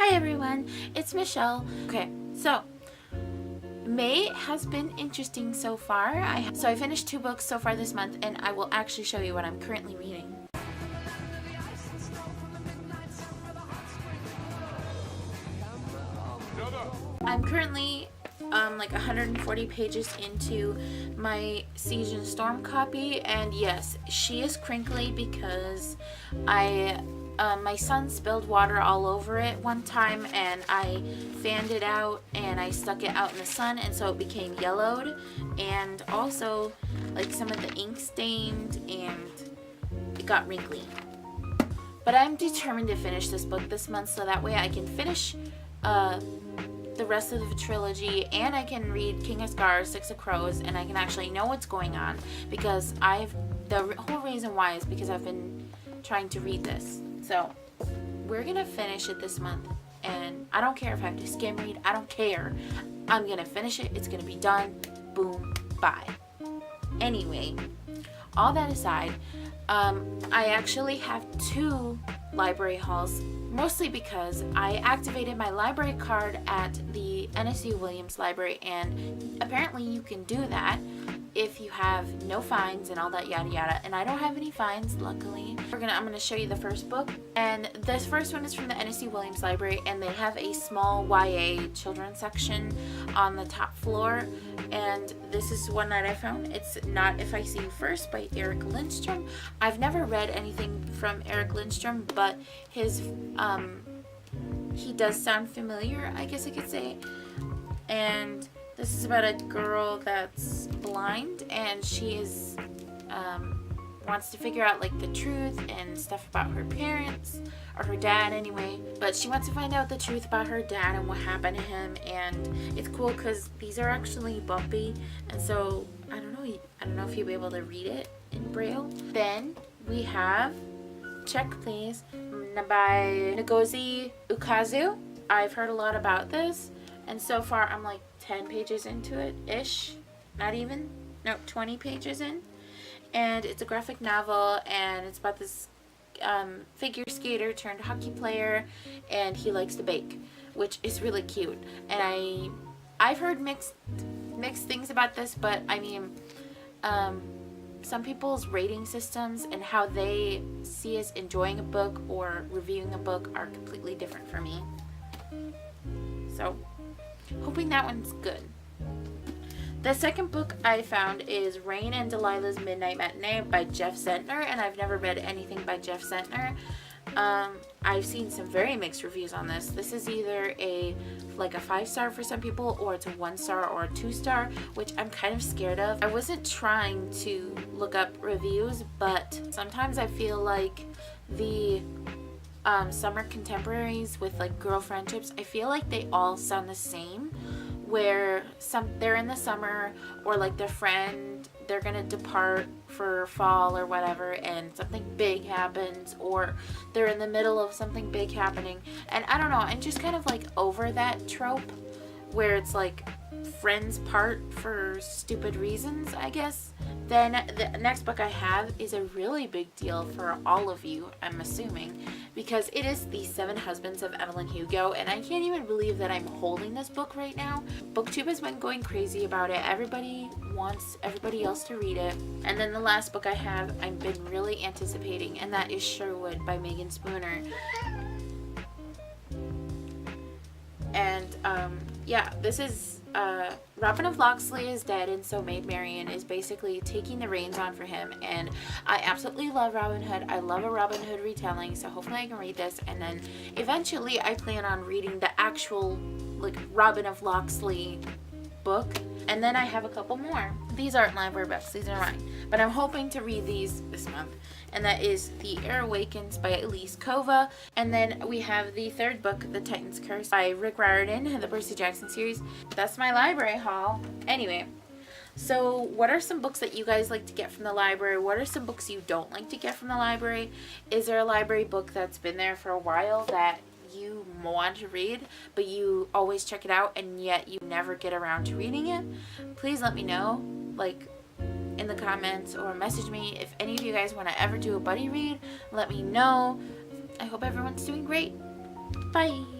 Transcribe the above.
Hi everyone, it's Michelle. Okay, so May has been interesting so far. I finished 2 books so far this month, and I will actually show you what I'm currently reading. I'm currently like 140 pages into my Siege and Storm copy, and yes, she is crinkly because my son spilled water all over it one time, and I fanned it out and I stuck it out in the sun, and so it became yellowed, and also like some of the ink stained and it got wrinkly. But I'm determined to finish this book this month, so that way I can finish the rest of the trilogy, and I can read King of Scars, Six of Crows, and I can actually know what's going on, because the whole reason why is because I've been trying to read this. So we're gonna finish it this month, and I don't care if I have to skim read, I don't care. I'm gonna finish it, it's gonna be done, boom, bye. Anyway, all that aside, I actually have 2 library hauls, mostly because I activated my library card at the NSU Williams Library, and apparently you can do that if you have no fines and all that yada yada, and I don't have any fines, luckily. I'm gonna show you the first book, and this first one is from the NSU Williams Library, and they have a small YA children's section on the top floor, and this is one that I found. It's Not If I See You First by Eric Lindstrom. I've never read anything from Eric Lindstrom, but his he does sound familiar, I guess I could say. And this is about a girl that's blind, and she is wants to figure out like the truth and stuff about her parents, or her dad anyway. But she wants to find out the truth about her dad and what happened to him, and it's cool because these are actually bumpy, and so I don't know if you'll be able to read it in Braille. Then we have Check Please by Ngozi Ukazu. I've heard a lot about this, and so far I'm like 10 pages into it ish, not even, no, 20 pages in, and it's a graphic novel, and it's about this figure skater turned hockey player, and he likes to bake, which is really cute. And I've heard mixed things about this, but I mean, some people's rating systems and how they see as enjoying a book or reviewing a book are completely different for me, so hoping that one's good. The second book I found is Rain and Delilah's Midnight Matinee by Jeff Zentner, and I've never read anything by Jeff Zentner. I've seen some very mixed reviews on this. This is either a 5-star for some people, or it's a 1-star or a 2-star, which I'm kind of scared of. I wasn't trying to look up reviews, but sometimes I feel like the summer contemporaries with like girl friendships, I feel like they all sound the same, where they're in the summer, or like their friend, they're gonna depart for fall or whatever, and something big happens, or they're in the middle of something big happening, and I don't know, I'm just kind of like over that trope where it's like friends part for stupid reasons, I guess. Then the next book I have is a really big deal for all of you, I'm assuming, because it is The 7 Husbands of Evelyn Hugo, and I can't even believe that I'm holding this book right now. BookTube has been going crazy about it. Everybody wants everybody else to read it. And then the last book I have, I've been really anticipating, and that is Sherwood by Megan Spooner. And yeah, this is Robin of Locksley is dead, and so Maid Marian is basically taking the reins on for him, and I absolutely love Robin Hood. I love a Robin Hood retelling, so hopefully I can read this, and then eventually I plan on reading the actual like Robin of Locksley book, and then I have a couple more. These aren't library books, these are mine, but I'm hoping to read these this month, and that is The Air Awakens by Elise Kova. And then we have the third book, The Titan's Curse by Rick Riordan, the Percy Jackson series. That's my library haul. Anyway, so what are some books that you guys like to get from the library? What are some books you don't like to get from the library? Is there a library book that's been there for a while that you want to read, but you always check it out and yet you never get around to reading it? Please let me know, like in the comments, or message me. If any of you guys want to ever do a buddy read, let me know. I hope everyone's doing great. Bye.